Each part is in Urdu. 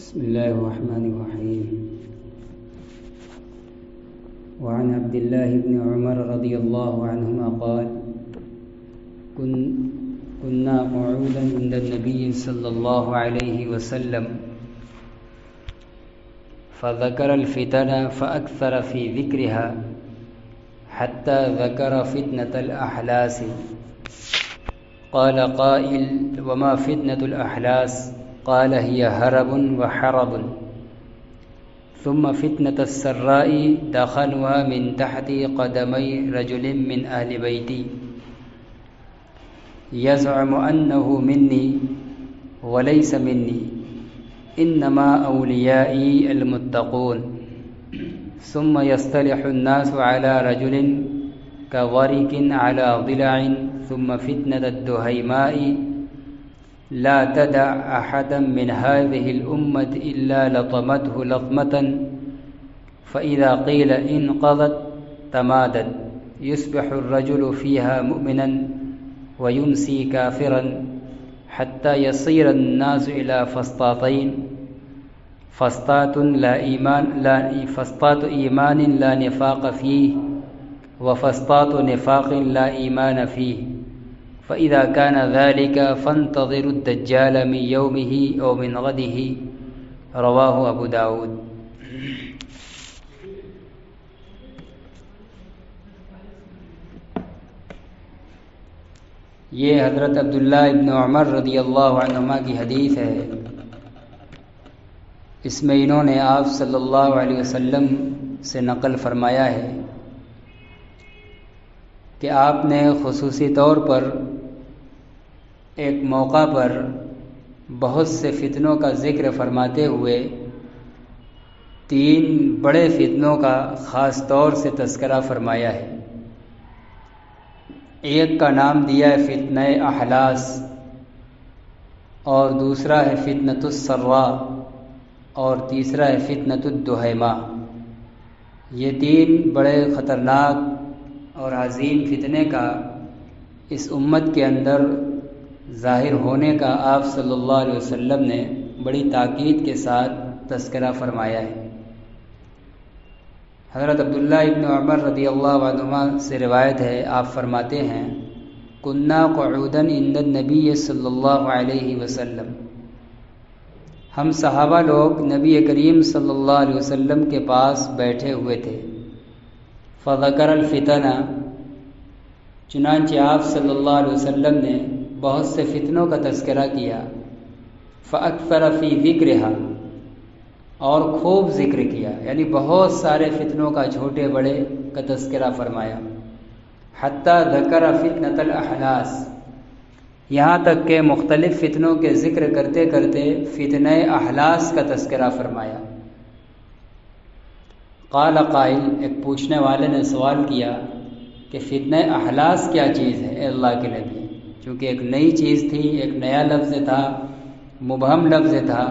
بسم الله الرحمن الرحيم. وعن عبد الله بن عمر رضي الله عنهما قال كنا قعودا عند النبي صلى الله عليه وسلم فذكر الفتن فأكثر في ذكرها حتى ذكر فتنة الأحلاس. قال قائل: وما فتنة الأحلاس؟ قال: هي هرب وحرب. ثم فتنة السراء دخلها من تحت قدمي رجل من أهل بيتي يزعم أنه مني وليس مني، إنما أوليائي المتقون. ثم يصطلح الناس على رجل كورك على ضلع. ثم فتنة الدهيماء لا تدع أحدا من هذه الأمة إلا لطمته لطمة، فإذا قيل انقضت تمادت، يصبح الرجل فيها مؤمنا ويمسي كافرا، حتى يصير الناس إلى فسطاطين: فسطاط إيمان لا نفاق فيه، وفسطاط نفاق لا إيمان فيه. فإذا كان ذلك فانتظروا الدجال من يومه أو من غده. رواہ ابو داود. یہ حضرت عبداللہ ابن عمر رضی اللہ عنہما کی حدیث ہے. اس میں انہوں نے آپ صلی اللہ علیہ وسلم سے نقل فرمایا ہے کہ آپ نے خصوصی طور پر ایک موقع پر بہت سے فتنوں کا ذکر فرماتے ہوئے 3 بڑے فتنوں کا خاص طور سے تذکرہ فرمایا ہے. ایک کا نام دیا ہے فتنہ احلاس، اور دوسرا ہے فتنۃ السراء، اور تیسرا ہے فتنۃ الدہیمہ. یہ 3 بڑے خطرناک اور عظیم فتنے کا اس امت کے اندر ظاہر ہونے کا آپ صلی اللہ علیہ وسلم نے بڑی تاکید کے ساتھ تذکرہ فرمایا ہے. حضرت عبداللہ ابن عمر رضی اللہ عنہما سے روایت ہے، آپ فرماتے ہیں: کنا قعودا عند النبی صلی اللہ علیہ وسلم، ہم صحابہ لوگ نبی کریم صلی اللہ علیہ وسلم کے پاس بیٹھے ہوئے تھے. فذکر الفتن، چنانچہ آپ صلی اللہ علیہ وسلم نے بہت سے فتنوں کا تذکرہ کیا. فاکثر فی ذکرہا، اور خوب ذکر کیا، یعنی بہت سارے فتنوں کا چھوٹے بڑے کا تذکرہ فرمایا. حتی ذکر فتنۃ الاحلاس، یہاں تک کہ مختلف فتنوں کے ذکر کرتے کرتے فتنہ احلاس کا تذکرہ فرمایا. قال قائل، ایک پوچھنے والے نے سوال کیا کہ فتنہ احلاس کیا چیز ہے اے اللہ کے نبی؟ چونکہ ایک نئی چیز تھی، ایک نیا لفظ تھا، مبہم لفظ تھا،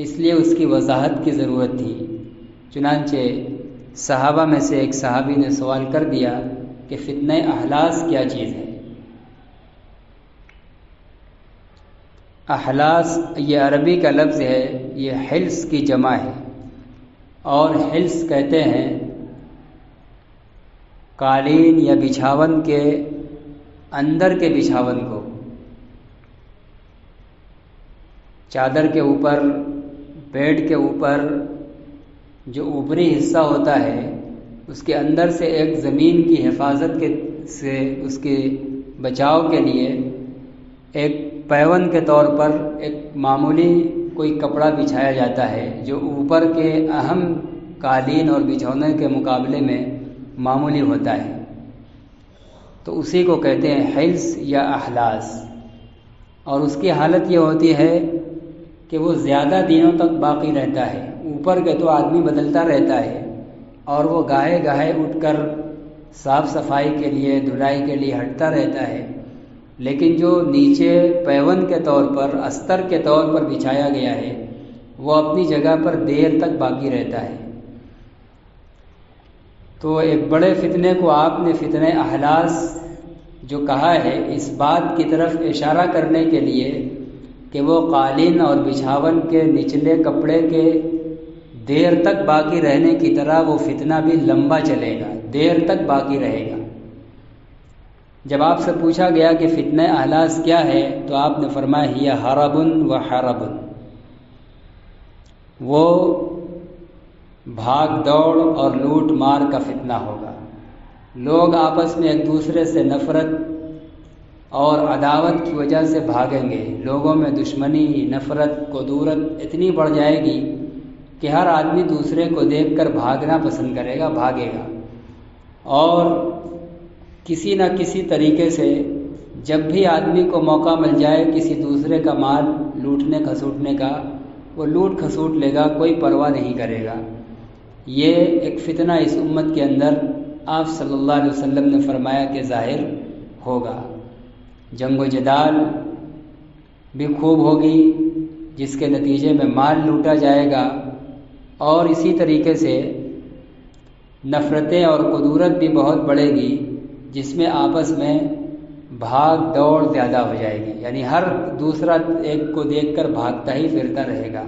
اس لیے اس کی وضاحت کی ضرورت تھی. چنانچہ صحابہ میں سے ایک صحابی نے سوال کر دیا کہ فتنہ احلاس کیا چیز ہے؟ احلاس یہ عربی کا لفظ ہے، یہ حلس کی جمع ہے، اور حلس کہتے ہیں قالین یا بچھاون کے اندر کے بچھاون کو. چادر کے اوپر، بیڈ کے اوپر جو اوپری حصہ ہوتا ہے، اس کے اندر سے ایک زمین کی حفاظت سے اس کے بچاؤ کے لیے ایک پیون کے طور پر ایک معمولی کوئی کپڑا بچھایا جاتا ہے، جو اوپر کے اہم قالین اور بچھونے کے مقابلے میں معمولی ہوتا ہے. تو اسی کو کہتے ہیں حلس یا احلاس. اور اس کی حالت یہ ہوتی ہے کہ وہ زیادہ دنوں تک باقی رہتا ہے. اوپر کے تو آدمی بدلتا رہتا ہے، اور وہ گاہے گاہے اٹھ کر صاف صفائی کے لیے، دھلائی کے لیے ہٹتا رہتا ہے. لیکن جو نیچے پیون کے طور پر، استر کے طور پر بچھایا گیا ہے، وہ اپنی جگہ پر دیر تک باقی رہتا ہے. تو ایک بڑے فتنے کو آپ نے فتنہ احلاس جو کہا ہے، اس بات کی طرف اشارہ کرنے کے لیے کہ وہ قالین اور بچھاون کے نچلے کپڑے کے دیر تک باقی رہنے کی طرح وہ فتنہ بھی لمبا چلے گا، دیر تک باقی رہے گا۔ جب آپ سے پوچھا گیا کہ فتنہ اہلاس کیا ہے تو آپ نے فرمایا ہی حرب و حرب، وہ بھاگ دوڑ اور لوٹ مار کا فتنہ ہوگا۔ لوگ آپس میں ایک دوسرے سے نفرت اور عداوت کی وجہ سے بھاگیں گے، لوگوں میں دشمنی، نفرت، کدورت اتنی بڑھ جائے گی کہ ہر آدمی دوسرے کو دیکھ کر بھاگنا پسند کرے گا، بھاگے گا، اور کسی نہ کسی طریقے سے جب بھی آدمی کو موقع مل جائے کسی دوسرے کا مال لوٹنے کھسوٹنے کا، وہ لوٹ کھسوٹ لے گا، کوئی پرواہ نہیں کرے گا۔ یہ ایک فتنہ اس امت کے اندر آپ صلی اللہ علیہ وسلم نے فرمایا کہ ظاہر ہوگا۔ جنگ و جدال بھی خوب ہوگی جس کے نتیجے میں مال لوٹا جائے گا، اور اسی طریقے سے نفرتیں اور کدورت بھی بہت بڑھے گی جس میں آپس میں بھاگ دوڑ زیادہ ہو جائے گی، یعنی ہر دوسرا ایک کو دیکھ کر بھاگتا ہی پھرتا رہے گا۔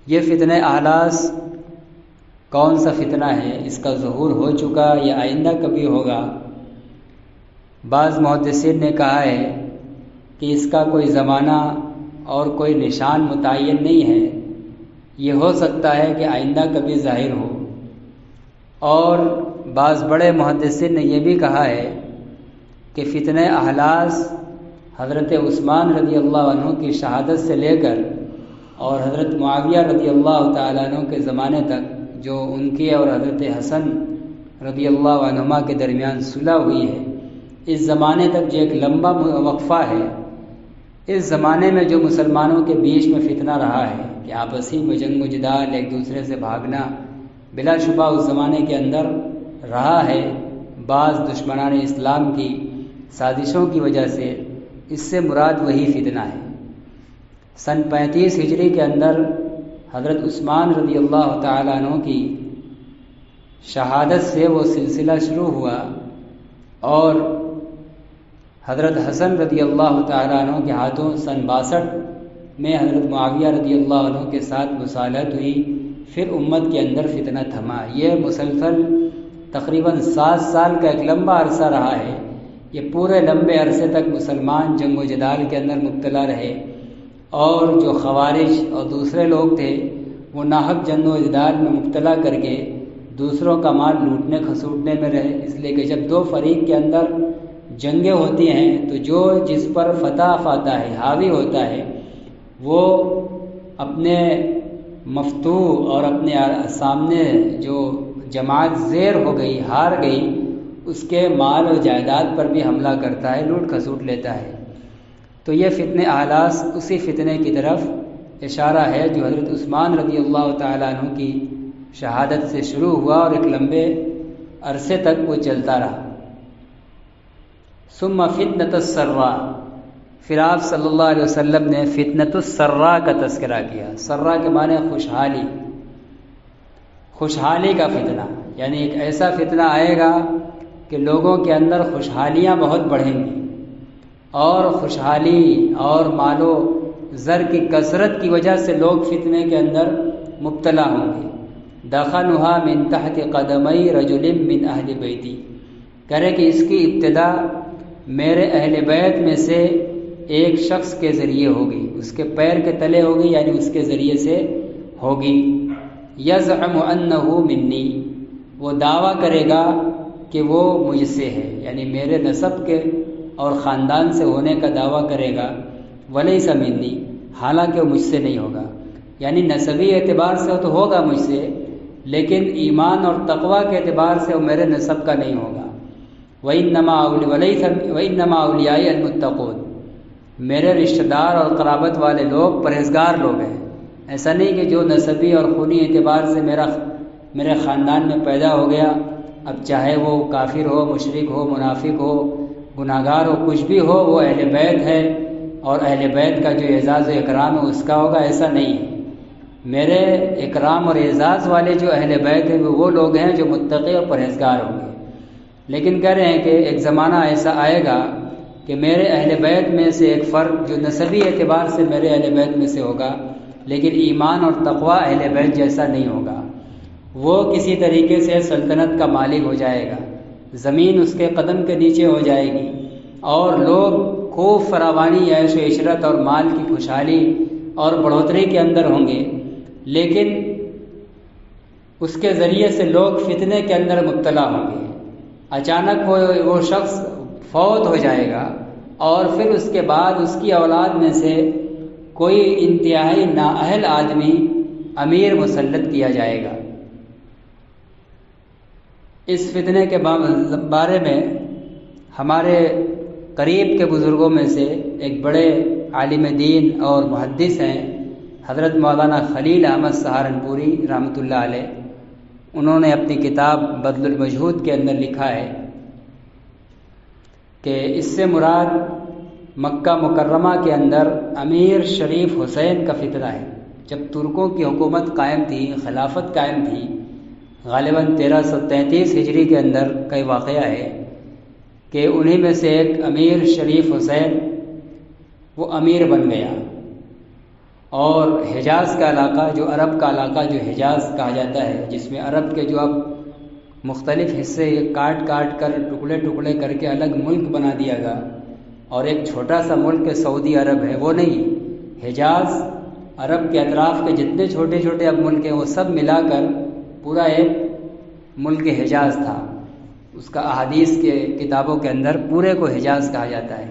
یہ فتنہ اہلاس کون سا فتنہ ہے، اس کا ظہور ہو چکا یا آئندہ کبھی ہوگا؟ بعض محدثین نے کہا ہے کہ اس کا کوئی زمانہ اور کوئی نشان متعین نہیں ہے، یہ ہو سکتا ہے کہ آئندہ کبھی ظاہر ہو۔ اور بعض بڑے محدثین نے یہ بھی کہا ہے کہ فتنہ اہلاس حضرت عثمان رضی اللہ عنہ کی شہادت سے لے کر اور حضرت معاویہ رضی اللہ تعالیٰ عنہ کے زمانے تک، جو ان کے اور حضرت حسن رضی اللہ عنہما کے درمیان صلح ہوئی ہے، اس زمانے تک جو ایک لمبا وقفہ ہے، اس زمانے میں جو مسلمانوں کے بیچ میں فتنہ رہا ہے کہ آپسی میں جنگ و جدال، ایک دوسرے سے بھاگنا، بلا شبہ اس زمانے کے اندر رہا ہے۔ بعض دشمنان اسلام کی سازشوں کی وجہ سے اس سے مراد وہی فتنہ ہے۔ سن 35 ہجری کے اندر حضرت عثمان رضی اللہ تعالیٰ عنہ کی شہادت سے وہ سلسلہ شروع ہوا، اور حضرت حسن رضی اللہ تعالیٰ عنہ کے ہاتھوں سن 62 میں حضرت معاویہ رضی اللہ عنہ کے ساتھ مصالحت ہوئی، پھر امت کے اندر فتنہ تھما۔ یہ مسلسل تقریباً 7 سال کا ایک لمبا عرصہ رہا ہے۔ یہ پورے لمبے عرصے تک مسلمان جنگ و جدال کے اندر مبتلا رہے، اور جو خوارج اور دوسرے لوگ تھے وہ ناحق جنگ و جدال میں مبتلا کر کے دوسروں کا مال لوٹنے کھسوٹنے میں رہے۔ اس لیے کہ جب دو فریق کے اندر جنگیں ہوتی ہیں تو جو جس پر فتح پاتا ہے، حاوی ہوتا ہے، وہ اپنے مفتوح اور اپنے سامنے جو جماعت زیر ہو گئی، ہار گئی، اس کے مال و جائیداد پر بھی حملہ کرتا ہے، لوٹ کھسوٹ لیتا ہے۔ تو یہ فتنہ اہلاس اسی فتنے کی طرف اشارہ ہے جو حضرت عثمان رضی اللہ تعالیٰ عنہ کی شہادت سے شروع ہوا اور ایک لمبے عرصے تک وہ چلتا رہا۔ ثم فتنۃ السراء، پھر آپ صلی اللہ علیہ وسلم نے فتنۃ السراء کا تذکرہ کیا۔ سراء کے معنی خوشحالی، خوشحالی کا فتنہ، یعنی ایک ایسا فتنہ آئے گا کہ لوگوں کے اندر خوشحالیاں بہت بڑھیں گی، اور خوشحالی اور مال و زر کی کثرت کی وجہ سے لوگ فتنے کے اندر مبتلا ہوں گے۔ دخنها من تحت قدمی رجل من اہل بیتی، کرے کہ اس کی ابتدا میرے اہل بیت میں سے ایک شخص کے ذریعے ہوگی، اس کے پیر کے تلے ہوگی، یعنی اس کے ذریعے سے ہوگی۔ یزعم انہ منی، وہ دعویٰ کرے گا کہ وہ مجھ سے ہے، یعنی میرے نسب کے اور خاندان سے ہونے کا دعویٰ کرے گا۔ ولیس منی، حالانکہ وہ مجھ سے نہیں ہوگا، یعنی نسبی اعتبار سے تو ہوگا مجھ سے، لیکن ایمان اور تقویٰ کے اعتبار سے وہ میرے نسب کا نہیں ہوگا۔ وَإِنَّمَا أَوْلِيَائِي الْمُتَّقُونَ، میرے رشتہ دار اور قرابت والے لوگ پرہیزگار لوگ ہیں۔ ایسا نہیں کہ جو نسبی اور خونی اعتبار سے میرے خاندان میں پیدا ہو گیا، اب چاہے وہ کافر ہو، مشرک ہو، منافق ہو، گناہگار ہو، کچھ بھی ہو، وہ اہل بیت ہے، اور اہل بیت کا جو اعزاز و اکرام ہے اس کا ہوگا، ایسا نہیں ہے۔ میرے اکرام اور اعزاز والے جو اہل بیت ہیں وہ لوگ ہیں جو متقی اور پرہیزگار ہوں گے۔ لیکن کہہ رہے ہیں کہ ایک زمانہ ایسا آئے گا کہ میرے اہل بیت میں سے ایک فرد جو نسبی اعتبار سے میرے اہل بیت میں سے ہوگا لیکن ایمان اور تقوی اہل بیت جیسا نہیں ہوگا، وہ کسی طریقے سے سلطنت کا مالک ہو جائے گا، زمین اس کے قدم کے نیچے ہو جائے گی اور لوگ خوب فراوانی عیش و عشرت اور مال کی خوشحالی اور بڑھوتری کے اندر ہوں گے، لیکن اس کے ذریعے سے لوگ فتنے کے اندر مبتلا ہوں گے۔ اچانک وہ شخص فوت ہو جائے گا اور پھر اس کے بعد اس کی اولاد میں سے کوئی انتہائی نااہل آدمی امیر مسلط کیا جائے گا۔ اس فتنے کے بارے میں ہمارے قریب کے بزرگوں میں سے ایک بڑے عالم دین اور محدث ہیں حضرت مولانا خلیل احمد سہارنپوری رحمۃ اللہ علیہ۔ انہوں نے اپنی کتاب بذل المجہود کے اندر لکھا ہے کہ اس سے مراد مکہ مکرمہ کے اندر امیر شریف حسین کا فتنہ ہے۔ جب ترکوں کی حکومت قائم تھی، خلافت قائم تھی، غالباً 1333 ہجری کے اندر کا واقعہ ہے کہ انہی میں سے ایک امیر شریف حسین وہ امیر بن گیا، اور حجاز کا علاقہ جو عرب کا علاقہ جو حجاز کہا جاتا ہے، جس میں عرب کے جو اب مختلف حصے کاٹ کاٹ کر ٹکڑے ٹکڑے کر کے الگ ملک بنا دیا گیا، اور ایک چھوٹا سا ملک سعودی عرب ہے، وہ نہیں، حجاز عرب کے اطراف کے جتنے چھوٹے چھوٹے اب ملک ہیں وہ سب ملا کر پورا ایک ملک حجاز تھا۔ اس کا احادیث کے کتابوں کے اندر پورے کو حجاز کہا جاتا ہے۔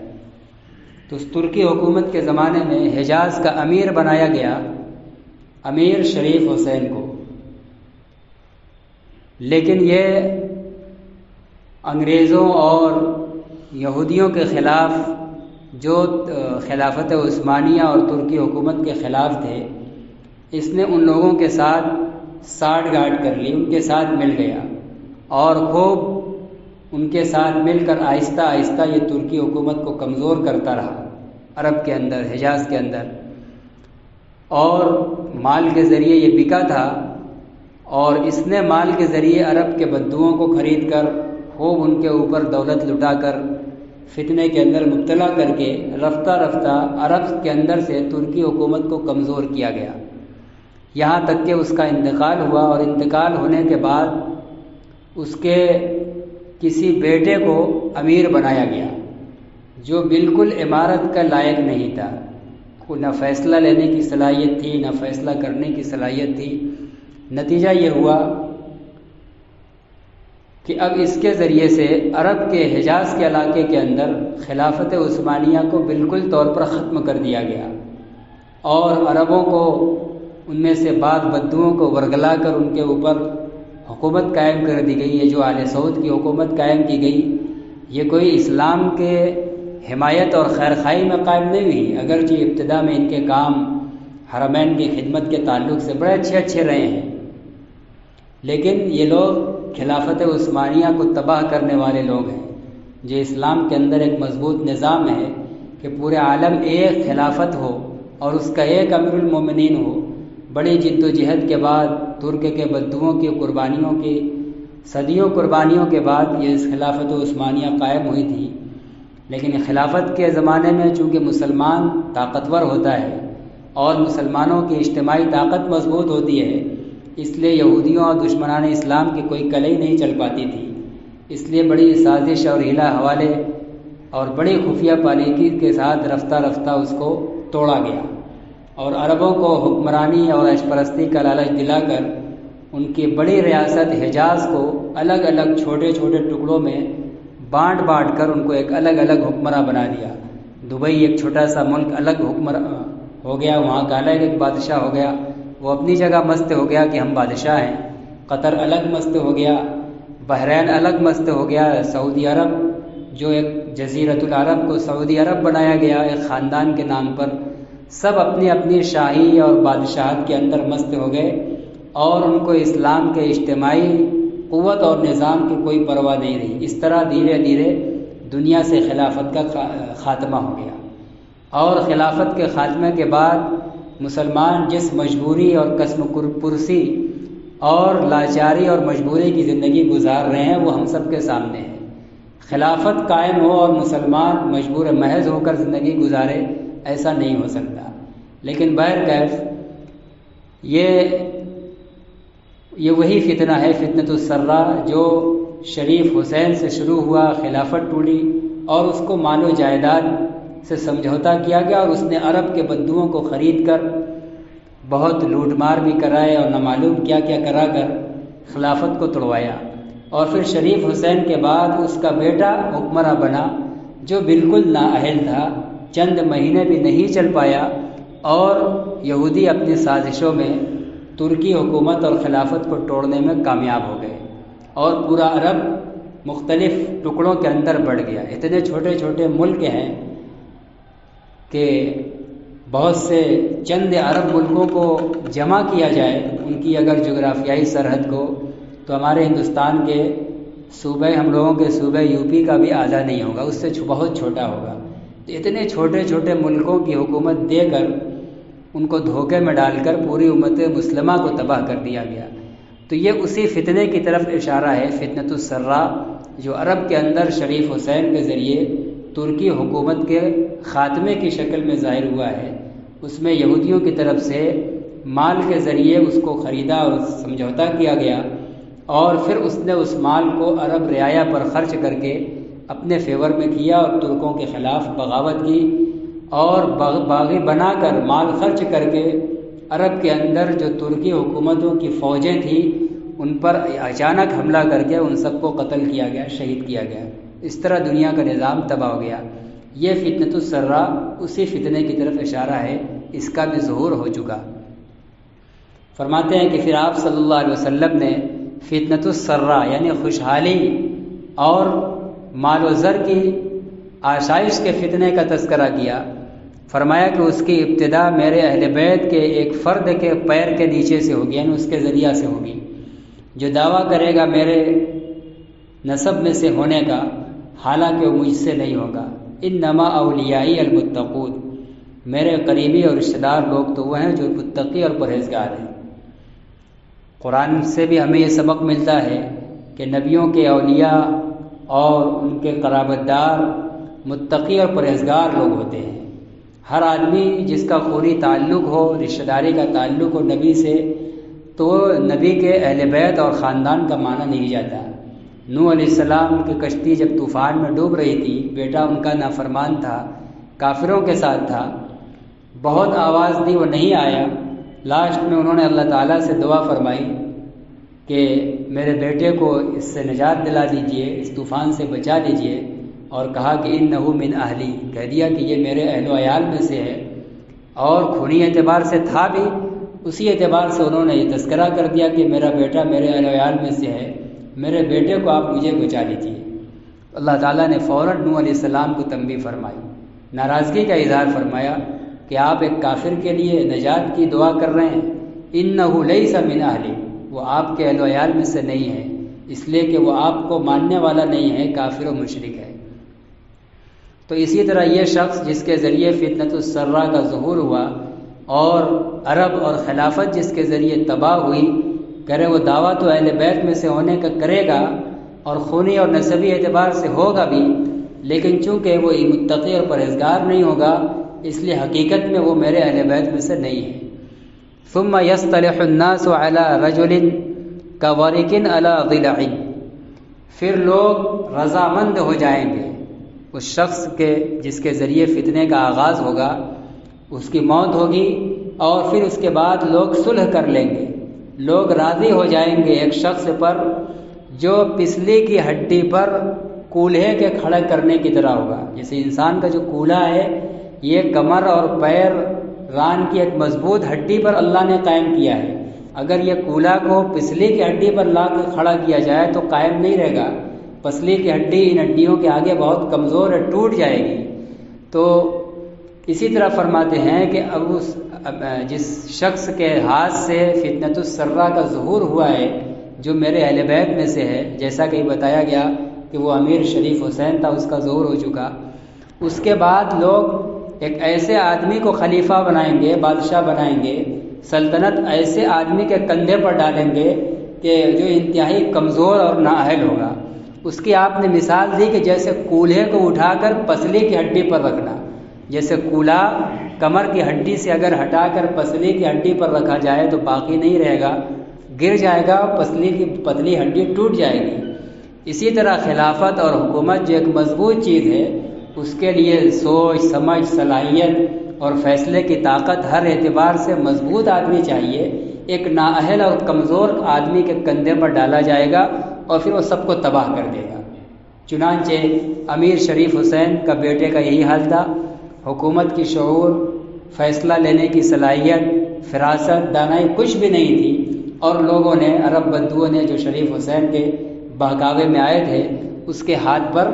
تو اس ترکی حکومت کے زمانے میں حجاز کا امیر بنایا گیا امیر شریف حسین کو، لیکن یہ انگریزوں اور یہودیوں کے خلاف جو خلافت عثمانیہ اور ترکی حکومت کے خلاف تھے، اس نے ان لوگوں کے ساتھ ساٹھ گاٹھ کر لی، ان کے ساتھ مل گیا اور خوب ان کے ساتھ مل کر آہستہ آہستہ یہ ترکی حکومت کو کمزور کرتا رہا عرب کے اندر، حجاز کے اندر، اور مال کے ذریعے یہ بکا تھا، اور اس نے مال کے ذریعے عرب کے بدوؤں کو خرید کر خوب ان کے اوپر دولت لٹا کر فتنے کے اندر مبتلا کر کے رفتہ رفتہ عرب کے اندر سے ترکی حکومت کو کمزور کیا گیا، یہاں تک کہ اس کا انتقال ہوا، اور انتقال ہونے کے بعد اس کے کسی بیٹے کو امیر بنایا گیا جو بالکل امارت کا لائق نہیں تھا، نہ فیصلہ لینے کی صلاحیت تھی نہ فیصلہ کرنے کی صلاحیت تھی۔ نتیجہ یہ ہوا کہ اب اس کے ذریعے سے عرب کے حجاز کے علاقے کے اندر خلافت عثمانیہ کو بالکل طور پر ختم کر دیا گیا، اور عربوں کو ان میں سے بعض بدوؤں کو ورگلا کر ان کے اوپر حکومت قائم کر دی گئی ہے۔ جو آل سعود کی حکومت قائم کی گئی، یہ کوئی اسلام کے حمایت اور خیرخواہی میں قائم نہیں ہوئی، اگرچہ ابتدا میں ان کے کام حرمین کی خدمت کے تعلق سے بڑے اچھے رہے ہیں، لیکن یہ لوگ خلافت عثمانیہ کو تباہ کرنے والے لوگ ہیں۔ جو اسلام کے اندر ایک مضبوط نظام ہے کہ پورے عالم ایک خلافت ہو اور اس کا ایک امیر المومنین ہو، بڑی جد و جہد کے بعد ترک کے بدوؤں کی قربانیوں کی صدیوں قربانیوں کے بعد یہ خلافت عثمانیہ قائم ہوئی تھی، لیکن خلافت کے زمانے میں چونکہ مسلمان طاقتور ہوتا ہے اور مسلمانوں کی اجتماعی طاقت مضبوط ہوتی ہے، اس لیے یہودیوں اور دشمنان اسلام کی کوئی کلئی نہیں چل پاتی تھی، اس لیے بڑی سازش اور ہیلا حوالے اور بڑی خفیہ پالیکی کے ساتھ رفتہ رفتہ اس کو توڑا گیا، اور عربوں کو حکمرانی اور عیش پرستی کا لالچ دلا کر ان کی بڑی ریاست حجاز کو الگ الگ چھوٹے چھوٹے ٹکڑوں میں بانٹ بانٹ کر ان کو ایک الگ الگ حکمراں بنا دیا۔ دبئی ایک چھوٹا سا ملک الگ حکمراں ہو گیا، وہاں کا الگ ایک بادشاہ ہو گیا، وہ اپنی جگہ مست ہو گیا کہ ہم بادشاہ ہیں۔ قطر الگ مست ہو گیا، بحرین الگ مست ہو گیا، سعودی عرب جو ایک جزیرۃ العرب کو سعودی عرب بنایا گیا ایک خاندان کے نام پر، سب اپنی اپنی شاہی اور بادشاہت کے اندر مست ہو گئے، اور ان کو اسلام کے اجتماعی قوت اور نظام کی کوئی پرواہ نہیں رہی۔ اس طرح دھیرے دھیرے دنیا سے خلافت کا خاتمہ ہو گیا، اور خلافت کے خاتمے کے بعد مسلمان جس مجبوری اور قسم پرسی اور لاچاری اور مجبوری کی زندگی گزار رہے ہیں وہ ہم سب کے سامنے ہے۔ خلافت قائم ہو اور مسلمان مجبور محض ہو کر زندگی گزارے، ایسا نہیں ہو سکتا۔ لیکن بہرکیف یہ وہی فتنہ ہے، فتنۃ السرا، جو شریف حسین سے شروع ہوا، خلافت ٹوٹی اور اس کو مال و جائیداد سے سمجھوتا کیا گیا، اور اس نے عرب کے بدوؤں کو خرید کر بہت لوٹ مار بھی کرائے اور نامعلوم کیا کیا کرا کر خلافت کو توڑوایا۔ اور پھر شریف حسین کے بعد اس کا بیٹا حکمراں بنا، جو بالکل نااہل تھا، چند مہینے بھی نہیں چل پایا، اور یہودی اپنی سازشوں میں ترکی حکومت اور خلافت کو توڑنے میں کامیاب ہو گئے، اور پورا عرب مختلف ٹکڑوں کے اندر بڑھ گیا۔ اتنے چھوٹے چھوٹے ملک ہیں کہ بہت سے چند عرب ملکوں کو جمع کیا جائے ان کی اگر جغرافیائی سرحد کو، تو ہمارے ہندوستان کے صوبے، ہم لوگوں کے صوبے یو پی کا بھی آدھا نہیں ہوگا، اس سے بہت چھوٹا ہوگا۔ اتنے چھوٹے چھوٹے ملکوں کی حکومت دے کر ان کو دھوکے میں ڈال کر پوری امت مسلمہ کو تباہ کر دیا گیا۔ تو یہ اسی فتنے کی طرف اشارہ ہے، فتنۃ السرا، جو عرب کے اندر شریف حسین کے ذریعے ترکی حکومت کے خاتمے کی شکل میں ظاہر ہوا ہے۔ اس میں یہودیوں کی طرف سے مال کے ذریعے اس کو خریدا اور سمجھوتا کیا گیا، اور پھر اس نے اس مال کو عرب رعایا پر خرچ کر کے اپنے فیور میں کیا اور ترکوں کے خلاف بغاوت کی، اور باغی بنا کر مال خرچ کر کے عرب کے اندر جو ترکی حکومتوں کی فوجیں تھیں ان پر اچانک حملہ کر کے ان سب کو قتل کیا گیا، شہید کیا گیا۔ اس طرح دنیا کا نظام تباہ ہو گیا۔ یہ فتنۃ السرا اسی فتنے کی طرف اشارہ ہے، اس کا بھی ظہور ہو چکا۔ فرماتے ہیں کہ پھر آپ صلی اللہ علیہ وسلم نے فتنۃ السرا یعنی خوشحالی اور مال و زر کی آشائش کے فتنے کا تذکرہ کیا۔ فرمایا کہ اس کی ابتدا میرے اہل بیت کے ایک فرد کے پیر کے نیچے سے ہوگی، یعنی اس کے ذریعہ سے ہوگی، جو دعویٰ کرے گا میرے نسب میں سے ہونے کا، حالانکہ وہ مجھ سے نہیں ہوگا۔ انما اولیائی المتقون، میرے قریبی اور رشتہ دار لوگ تو وہ ہیں جو متقی اور پرہیزگار ہیں۔ قرآن سے بھی ہمیں یہ سبق ملتا ہے کہ نبیوں کے اولیاء اور ان کے قرابت دار متقی اور پرہیزگار لوگ ہوتے ہیں۔ ہر آدمی جس کا خونی تعلق ہو، رشتہ داری کا تعلق ہو نبی سے، تو نبی کے اہل بیت اور خاندان کا مانا نہیں جاتا۔ نوح علیہ السلام کی کشتی جب طوفان میں ڈوب رہی تھی، بیٹا ان کا نافرمان تھا، کافروں کے ساتھ تھا، بہت آواز دی، وہ نہیں آیا۔ لاسٹ میں انہوں نے اللہ تعالیٰ سے دعا فرمائی کہ میرے بیٹے کو اس سے نجات دلا دیجئے، اس طوفان سے بچا لیجئے، اور کہا کہ انہ من اہلی، کہہ دیا کہ یہ میرے اہل و عیال میں سے ہے، اور خونی اعتبار سے تھا بھی، اسی اعتبار سے انہوں نے یہ تذکرہ کر دیا کہ میرا بیٹا میرے اہل و عیال میں سے ہے، میرے بیٹے کو آپ مجھے بچا لیجیے۔ اللہ تعالیٰ نے فوراً نوح علیہ السلام کو تنبیہ فرمائی، ناراضگی کا اظہار فرمایا کہ آپ ایک کافر کے لیے نجات کی دعا کر رہے ہیں۔ انہ لیس من اہلی، وہ آپ کے اہل و عیال میں سے نہیں ہے، اس لیے کہ وہ آپ کو ماننے والا نہیں ہے، کافر و مشرک ہے۔ تو اسی طرح یہ شخص جس کے ذریعے فتنۃ السرا کا ظہور ہوا اور عرب اور خلافت جس کے ذریعے تباہ ہوئی، کرے وہ دعویٰ تو اہل بیت میں سے ہونے کا کرے گا اور خونی اور نسبی اعتبار سے ہوگا بھی، لیکن چونکہ وہ متقی اور پرہیزگار نہیں ہوگا، اس لیے حقیقت میں وہ میرے اہل بیت میں سے نہیں ہے۔ ثم يصطلح الناس على رجل كورق على ضلع، پھر لوگ رضامند ہو جائیں گے اس شخص کے جس کے ذریعے فتنے کا آغاز ہوگا، اس کی موت ہوگی، اور پھر اس کے بعد لوگ صلح کر لیں گے، لوگ راضی ہو جائیں گے ایک شخص پر جو پسلی کی ہڈی پر کولہے کے کھڑا کرنے کی طرح ہوگا۔ جیسے انسان کا جو کولہا ہے، یہ کمر اور پیر ران کی ایک مضبوط ہڈی پر اللہ نے قائم کیا ہے، اگر یہ کولہا کو پسلی کی ہڈی پر لا کے کھڑا کیا جائے تو قائم نہیں رہے گا، پسلی کی ہڈی ان ہڈیوں کے آگے بہت کمزور ہے، ٹوٹ جائے گی۔ تو اسی طرح فرماتے ہیں کہ اب جس شخص کے ہاتھ سے فتنۃ السرا کا ظہور ہوا ہے، جو میرے اہل بیت میں سے ہے، جیسا کہ بتایا گیا کہ وہ امیر شریف حسین تھا، اس کا ظہور ہو چکا، اس کے بعد لوگ ایک ایسے آدمی کو خلیفہ بنائیں گے، بادشاہ بنائیں گے، سلطنت ایسے آدمی کے کندھے پر ڈالیں گے کہ جو انتہائی کمزور اور نااہل ہوگا، اس کی آپ نے مثال دی کہ جیسے کولہے کو اٹھا کر پسلی کی ہڈی پر رکھنا، جیسے کولا کمر کی ہڈی سے اگر ہٹا کر پسلی کی ہڈی پر رکھا جائے تو باقی نہیں رہے گا، گر جائے گا، پسلی کی پتلی ہڈی ٹوٹ جائے گی۔ اسی طرح خلافت اور حکومت جو ایک مضبوط چیز ہے، اس کے لیے سوچ سمجھ صلاحیت اور فیصلے کی طاقت ہر اعتبار سے مضبوط آدمی چاہیے۔ ایک نااہل اور کمزور آدمی کے کندھے پر ڈالا جائے گا اور پھر وہ سب کو تباہ کر دے گا۔ چنانچہ امیر شریف حسین کا بیٹے کا یہی حال تھا۔ حکومت کی شعور، فیصلہ لینے کی صلاحیت، فراست، دانائی کچھ بھی نہیں تھی، اور لوگوں نے، عرب بدوؤں نے جو شریف حسین کے بہکاوے میں آئے تھے، اس کے ہاتھ پر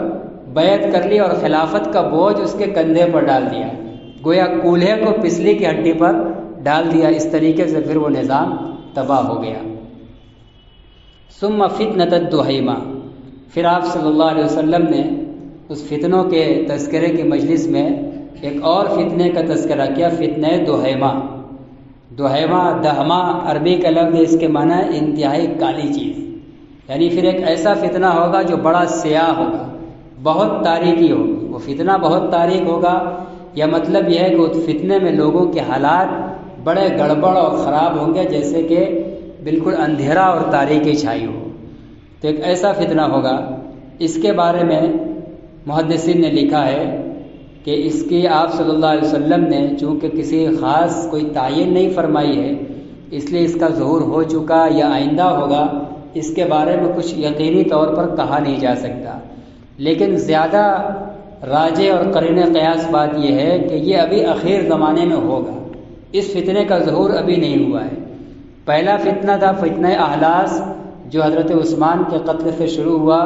بیعت کر لی اور خلافت کا بوجھ اس کے کندھے پر ڈال دیا، گویا کولہے کو پسلی کی ہڈی پر ڈال دیا۔ اس طریقے سے پھر وہ نظام تباہ ہو گیا۔ ثم فتنۃ الدحیمہ، پھر آپ صلی اللہ علیہ وسلم نے اس فتنوں کے تذکرے کی مجلس میں ایک اور فتنے کا تذکرہ کیا، فتنہ دحیمہ۔ دحیمہ، دہمہ عربی کا لفظ ہے، اس کے معنی ہے انتہائی کالی چیز، یعنی پھر ایک ایسا فتنہ ہوگا جو بڑا سیاہ ہوگا، بہت تاریکی ہوگی۔ وہ فتنہ بہت تاریک ہوگا، یا مطلب یہ ہے کہ اس فتنے میں لوگوں کے حالات بڑے گڑبڑ اور خراب ہوں گے، جیسے کہ بالکل اندھیرا اور تاریکی چھائی ہو۔ تو ایک ایسا فتنہ ہوگا، اس کے بارے میں محدثین نے لکھا ہے کہ اس کی آپ صلی اللہ علیہ وسلم نے چونکہ کسی خاص کوئی تعین نہیں فرمائی ہے، اس لیے اس کا ظہور ہو چکا یا آئندہ ہوگا، اس کے بارے میں کچھ یقینی طور پر کہا نہیں جا سکتا۔ لیکن زیادہ راجح اور قرین قیاس بات یہ ہے کہ یہ ابھی اخیر زمانے میں ہوگا، اس فتنے کا ظہور ابھی نہیں ہوا ہے۔ پہلا فتنہ تھا فتنہ احلاس، جو حضرت عثمان کے قتل سے شروع ہوا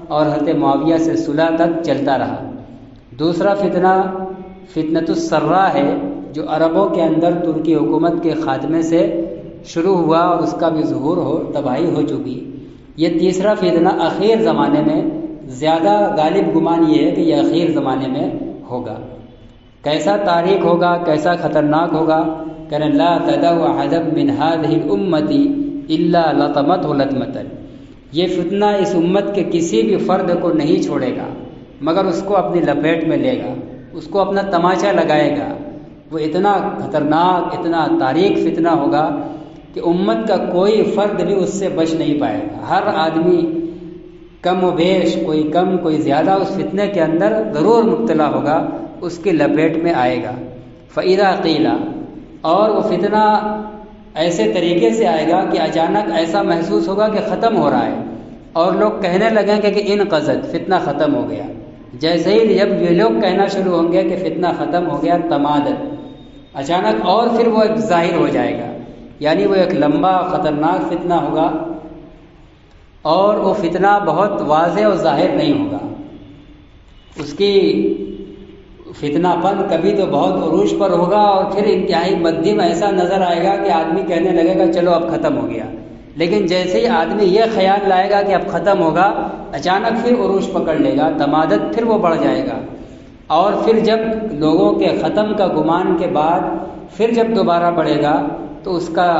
اور حضرت معاویہ سے صلح تک چلتا رہا۔ دوسرا فتنہ فتنۃ السرا ہے، جو عربوں کے اندر ترکی حکومت کے خاتمے سے شروع ہوا اور اس کا بھی ظہور تباہی ہو چکی۔ یہ تیسرا فتنہ اخیر زمانے میں، زیادہ غالب گمان یہ ہے کہ یہ اخیر زمانے میں ہوگا۔ کیسا تاریک ہوگا، کیسا خطرناک ہوگا، کہ لا تدع احدا من هذه الامة الا لطمته لطمۃ، یہ فتنہ اس امت کے کسی بھی فرد کو نہیں چھوڑے گا مگر اس کو اپنی لپیٹ میں لے گا، اس کو اپنا تماچا لگائے گا۔ وہ اتنا خطرناک، اتنا تاریک فتنہ ہوگا کہ امت کا کوئی فرد بھی اس سے بچ نہیں پائے گا۔ ہر آدمی کم و بیش، کوئی کم کوئی زیادہ، اس فتنے کے اندر ضرور مبتلا ہوگا، اس کی لپیٹ میں آئے گا۔ فَإِذَا قِيلَ، اور وہ فتنہ ایسے طریقے سے آئے گا کہ اچانک ایسا محسوس ہوگا کہ ختم ہو رہا ہے، اور لوگ کہنے لگیں گے کہ انقضت، فتنہ ختم ہو گیا۔ جیسے ہی جب یہ لوگ کہنا شروع ہوں گے کہ فتنہ ختم ہو گیا، تمادت، اچانک اور پھر وہ ایک ظاہر ہو جائے گا، یعنی وہ ایک لمبا خطرناک فتنہ ہوگا، اور وہ فتنہ بہت واضح اور ظاہر نہیں ہوگا۔ اس کی فتنہ پن کبھی تو بہت عروج پر ہوگا اور پھر انتہائی مدھم ایسا نظر آئے گا کہ آدمی کہنے لگے گا چلو اب ختم ہو گیا، لیکن جیسے ہی آدمی یہ خیال لائے گا کہ اب ختم ہوگا، اچانک پھر عروج پکڑ لے گا، تمادت، پھر وہ بڑھ جائے گا، اور پھر جب لوگوں کے ختم کا گمان کے بعد پھر جب دوبارہ بڑھے گا تو اس کا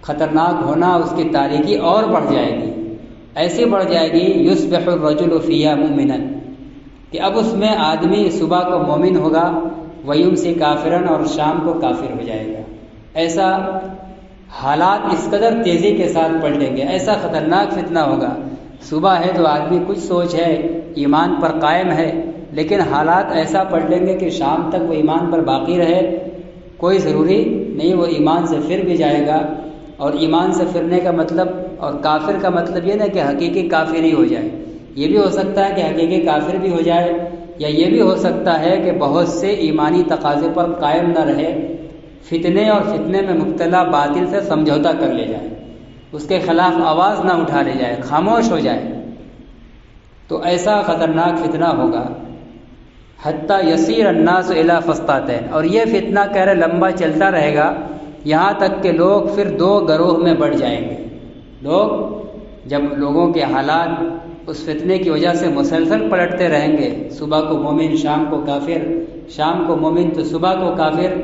خطرناک ہونا، اس کی تاریکی اور بڑھ جائے گی، ایسی بڑھ جائے گی یصبح الرجل فیہا مؤمنا، کہ اب اس میں آدمی صبح کو مومن ہوگا، ویمسی کافرن، اور شام کو کافر ہو جائے گا۔ ایسا حالات اس قدر تیزی کے ساتھ پلٹیں گے، ایسا خطرناک فتنہ ہوگا۔ صبح ہے تو آدمی کچھ سوچ ہے، ایمان پر قائم ہے، لیکن حالات ایسا پلٹیں گے کہ شام تک وہ ایمان پر باقی رہے، کوئی ضروری نہیں وہ ایمان سے پھر بھی جائے گا۔ اور ایمان سے پھرنے کا مطلب اور کافر کا مطلب یہ نہیں کہ حقیقی کافر ہی ہو جائے، یہ بھی ہو سکتا ہے کہ حقیقی کافر بھی ہو جائے، یا یہ بھی ہو سکتا ہے کہ بہت سے ایمانی تقاضے پر قائم نہ رہے، فتنے اور فتنے میں مبتلا باطل سے سمجھوتا کر لے جائے، اس کے خلاف آواز نہ اٹھا لے جائے، خاموش ہو جائے، تو ایسا خطرناک فتنہ ہوگا۔ حتیٰ یسیر الناس الی فسطاطین، اور یہ فتنہ کہہ رہے لمبا چلتا رہے گا یہاں تک کہ لوگ پھر دو گروہ میں بڑھ جائیں گے۔ لوگ جب لوگوں کے حالات اس فتنے کی وجہ سے مسلسل پلٹتے رہیں گے، صبح کو مومن، شام کو کافر، شام کو مومن تو صبح کو کافر،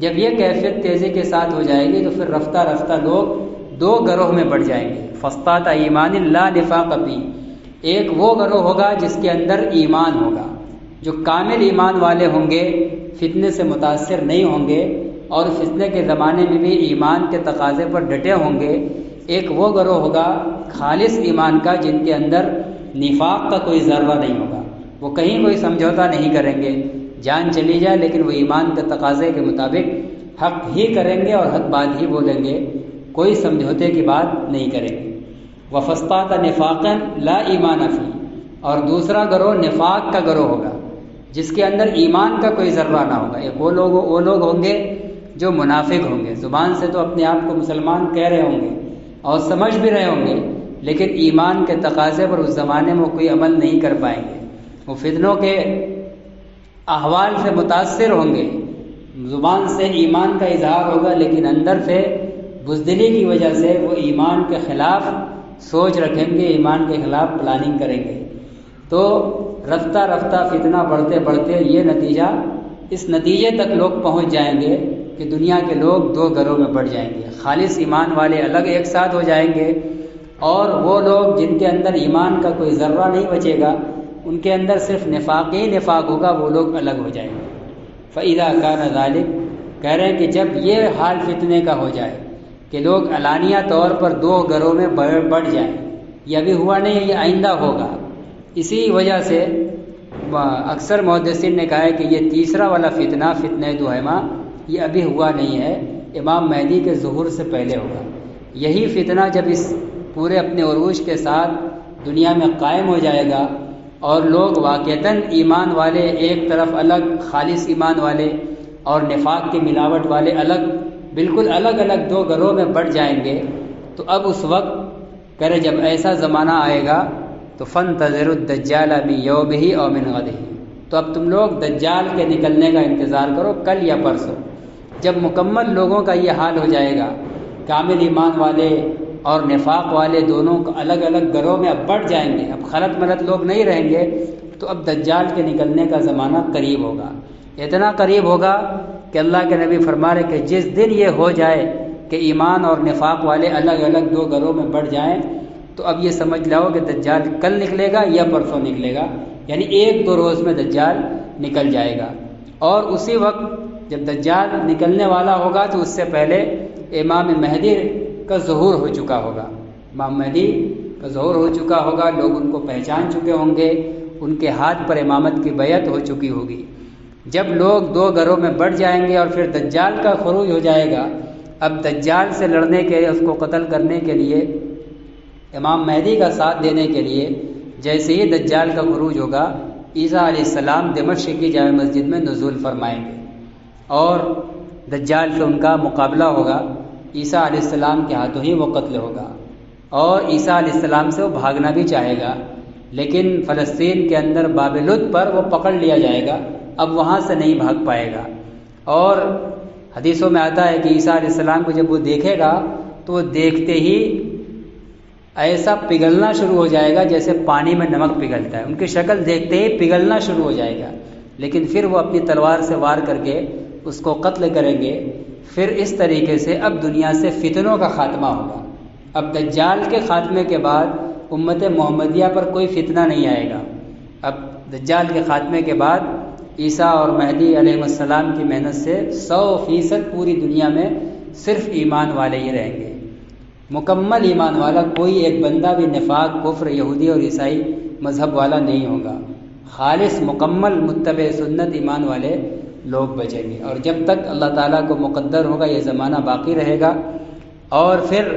جب یہ کیفیت تیزی کے ساتھ ہو جائے گی تو پھر رفتہ رفتہ لوگ دو گروہ میں بڑھ جائیں گے۔ فسطاط ایمان لا نفاق فی، ایک وہ گروہ ہوگا جس کے اندر ایمان ہوگا، جو کامل ایمان والے ہوں گے، فتنے سے متاثر نہیں ہوں گے اور فتنے کے زمانے میں بھی ایمان کے تقاضے پر ڈٹے ہوں گے۔ ایک وہ گروہ ہوگا خالص ایمان کا، جن کے اندر نفاق کا کوئی ذرہ نہیں ہوگا، وہ کہیں کوئی سمجھوتا نہیں کریں گے، جان چلی جائے لیکن وہ ایمان کے تقاضے کے مطابق حق ہی کریں گے اور حق بات ہی بولیں گے، کوئی سمجھوتے کی بات نہیں کریں گے۔ وَفَاسْتَاطَ نِفَاقًا لَا ایمان فِیہ، اور دوسرا گروہ نفاق کا گروہ ہوگا جس کے اندر ایمان کا کوئی ذرہ نہ ہوگا۔ ایک وہ لوگ ہوں گے جو منافق ہوں گے، زبان سے تو اپنے آپ کو مسلمان کہہ رہے ہوں گے اور سمجھ بھی رہے ہوں گے، لیکن ایمان کے تقاضے پر اس زمانے میں کوئی عمل نہیں کر پائیں گے۔ وہ فتنوں کے احوال سے متاثر ہوں گے، زبان سے ایمان کا اظہار ہوگا لیکن اندر سے بزدلی کی وجہ سے وہ ایمان کے خلاف سوچ رکھیں گے، ایمان کے خلاف پلاننگ کریں گے۔ تو رفتہ رفتہ فتنہ بڑھتے بڑھتے اس نتیجے تک لوگ پہنچ جائیں گے کہ دنیا کے لوگ دو گروہ میں بڑھ جائیں گے، خالص ایمان والے الگ ایک ساتھ ہو جائیں گے، اور وہ لوگ جن کے اندر ایمان کا کوئی ذرہ نہیں بچے گا، ان کے اندر صرف نفاق ہی نفاق ہوگا، وہ لوگ الگ ہو جائیں گے۔ فَإِذَا كَانَ ذَلِكَ، کہہ رہے ہیں کہ جب یہ حال فتنے کا ہو جائے کہ لوگ علانیہ طور پر دو گروہ میں بڑھ جائیں، یہ ابھی ہوا نہیں ہے، یہ آئندہ ہوگا۔ اسی وجہ سے اکثر محدثین نے کہا ہے کہ یہ تیسرا والا فتنہ دوہما، یہ ابھی ہوا نہیں ہے، امام مہدی کے ظہور سے پہلے ہوگا۔ یہی فتنہ جب اس پورے اپنے عروج کے ساتھ دنیا میں قائم ہو جائے گا اور لوگ واقعتاً ایمان والے ایک طرف الگ، خالص ایمان والے اور نفاق کی ملاوٹ والے الگ، بالکل الگ الگ دو گروہ میں بڑھ جائیں گے، تو اب اس وقت کرے جب ایسا زمانہ آئے گا تو فَانْتَظِرُوا الدَّجَّالَ مِنْ يَوْمِهِ أَوْ مِنْ غَدِهِ، تو اب تم لوگ دجال کے نکلنے کا انتظار کرو، کل یا پرسوں۔ جب مکمل لوگوں کا یہ حال ہو جائے گا، کامل ایمان والے اور نفاق والے دونوں الگ الگ گروہ میں اب بڑھ جائیں گے، اب خلط ملط لوگ نہیں رہیں گے، تو اب دجال کے نکلنے کا زمانہ قریب ہوگا، اتنا قریب ہوگا کہ اللہ کے نبی فرما رہے کہ جس دن یہ ہو جائے کہ ایمان اور نفاق والے الگ الگ دو گروہ میں بڑھ جائیں، تو اب یہ سمجھ لاؤ کہ دجال کل نکلے گا یا پرسوں نکلے گا، یعنی ایک دو روز میں دجال نکل جائے گا۔ اور اسی وقت جب دجال نکلنے والا ہوگا تو اس سے پہلے امام مہدی کا ظہور ہو چکا ہوگا، امام مہدی کا ظہور ہو چکا ہوگا، لوگ ان کو پہچان چکے ہوں گے، ان کے ہاتھ پر امامت کی بیعت ہو چکی ہوگی۔ جب لوگ دو گروہ میں بڑھ جائیں گے اور پھر دجال کا خروج ہو جائے گا، اب دجال سے لڑنے کے، اس کو قتل کرنے کے لیے، امام مہدی کا ساتھ دینے کے لیے جیسے ہی دجال کا خروج ہوگا، عیسیٰ علیہ السلام دمشق کی جامع مسجد میں نزول فرمائیں گے اور دجال سے ان کا مقابلہ ہوگا، عیسیٰ علیہ السلام کے ہاتھوں ہی وہ قتل ہوگا، اور عیسیٰ علیہ السلام سے وہ بھاگنا بھی چاہے گا، لیکن فلسطین کے اندر باب لد پر وہ پکڑ لیا جائے گا، اب وہاں سے نہیں بھاگ پائے گا۔ اور حدیثوں میں آتا ہے کہ عیسیٰ علیہ السلام کو جب وہ دیکھے گا تو وہ دیکھتے ہی ایسا پگھلنا شروع ہو جائے گا جیسے پانی میں نمک پگھلتا ہے، ان کی شکل دیکھتے ہی پگھلنا شروع ہو جائے گا، لیکن پھر وہ اپنی تلوار سے وار کر کے اس کو قتل کریں گے۔ پھر اس طریقے سے اب دنیا سے فتنوں کا خاتمہ ہوگا۔ اب دجال کے خاتمے کے بعد امت محمدیہ پر کوئی فتنہ نہیں آئے گا۔ اب دجال کے خاتمے کے بعد عیسیٰ اور مہدی علیہ السلام کی محنت سے 100% پوری دنیا میں صرف ایمان والے ہی رہیں گے، مکمل ایمان والا کوئی ایک بندہ بھی نفاق، کفر، یہودی اور عیسائی مذہب والا نہیں ہوگا، خالص مکمل متبع سنت ایمان والے لوگ بچیں گے۔ اور جب تک اللہ تعالیٰ کو مقدر ہوگا یہ زمانہ باقی رہے گا، اور پھر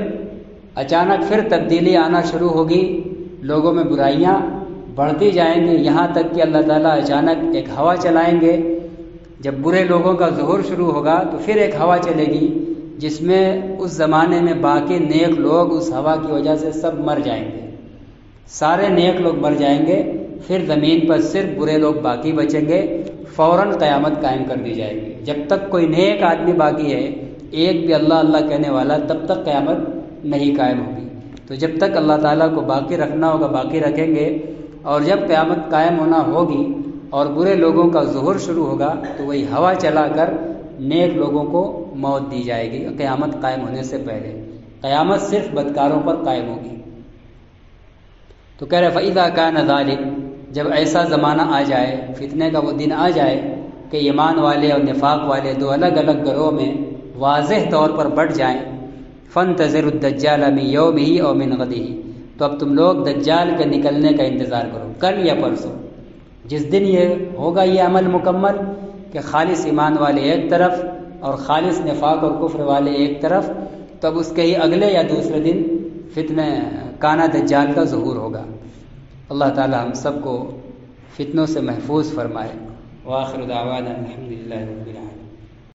اچانک پھر تبدیلی آنا شروع ہوگی، لوگوں میں برائیاں بڑھتی جائیں گی، یہاں تک کہ اللہ تعالیٰ اچانک ایک ہوا چلائیں گے۔ جب برے لوگوں کا ظہور شروع ہوگا تو پھر ایک ہوا چلے گی جس میں اس زمانے میں باقی نیک لوگ اس ہوا کی وجہ سے سب مر جائیں گے، سارے نیک لوگ مر جائیں گے، پھر زمین پر صرف برے لوگ باقی بچیں گے، فوراً قیامت قائم کر دی جائے گی۔ جب تک کوئی نیک آدمی باقی ہے، ایک بھی اللہ اللہ کہنے والا، تب تک قیامت نہیں قائم ہوگی۔ تو جب تک اللہ تعالیٰ کو باقی رکھنا ہوگا باقی رکھیں گے، اور جب قیامت قائم ہونا ہوگی اور برے لوگوں کا ظہور شروع ہوگا تو وہی ہوا چلا کر نیک لوگوں کو موت دی جائے گی قیامت قائم ہونے سے پہلے۔ قیامت صرف بدکاروں پر قائم ہوگی۔ تو کہہ رہے فَإِذَا كَانَ ذَلِكَ، جب ایسا زمانہ آ جائے، فتنے کا وہ دن آ جائے کہ ایمان والے اور نفاق والے دو الگ الگ گروہ میں واضح طور پر بٹ جائیں، فَانْتَظِرُوا الدَّجَّالَ مِنْ يَوْمِهِ أَوْ مِنْ غَدِهِ، تو اب تم لوگ دجال کے نکلنے کا انتظار کرو، کل یا پرسوں، جس دن یہ ہوگا یہ عمل مکمل کہ خالص ایمان والے ایک طرف اور خالص نفاق اور کفر والے ایک طرف، تب اس کے ہی اگلے یا دوسرے دن فتنہ کانا دجال کا ظہور ہوگا۔ اللہ تعالی ہم سب کو فتنوں سے محفوظ فرمائے۔ وآخر دعوانا الحمدللہ رب العالمین۔